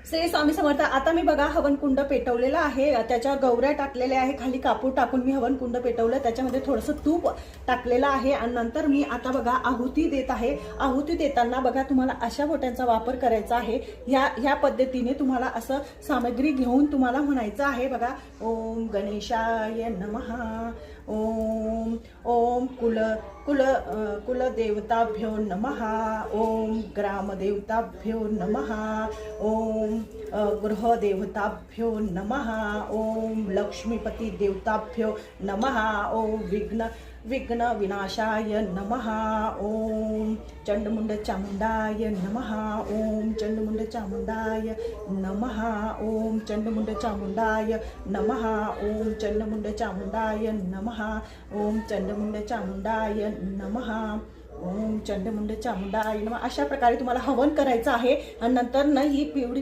श्री स्वामी समर्थ. आता मी बघा हवनकुंड पेटवलेला आहे, त्याच्यावर गौऱ्या टाकलेल्या आहे, खाली कापूर टाकून मी हवनकुंड पेटवलं, त्याच्यामध्ये थोडंसं तूप टाकलेलं आहे आणि नंतर मी आता बघा आहुती देत आहे. आहुती देताना बघा तुम्हाला अशा बोट्यांचा वापर करायचा आहे. ह्या पद्धतीने तुम्हाला असं सामग्री घेऊन तुम्हाला म्हणायचं आहे बघा. ओम गणेशाय नमः. ओम ओम कुलदेवताभ्यो नमः. ओम ग्रामदेवताभ्यो नमः. ओम गृहदेवताभ्यो नमः. ओम लक्ष्मीपती देवताभ्यो नमः. ओम विघ्न विनाशाय नमः. ओम चंडमुंड चामुंडाय नमः. ओम चंडमुंड चामुंडाय नमः. ओम चंडमुंड चामुंडाय नमः. ओम चंडमुंड चामुंडाय नमः. ओम चंडमुंड चामुंडाय नमः. ओम चंडमुंड चामुंडाय नमः. अशा प्रकारे तुम्हाला हवन करायचं आहे आणि नंतर ना ही पिवळी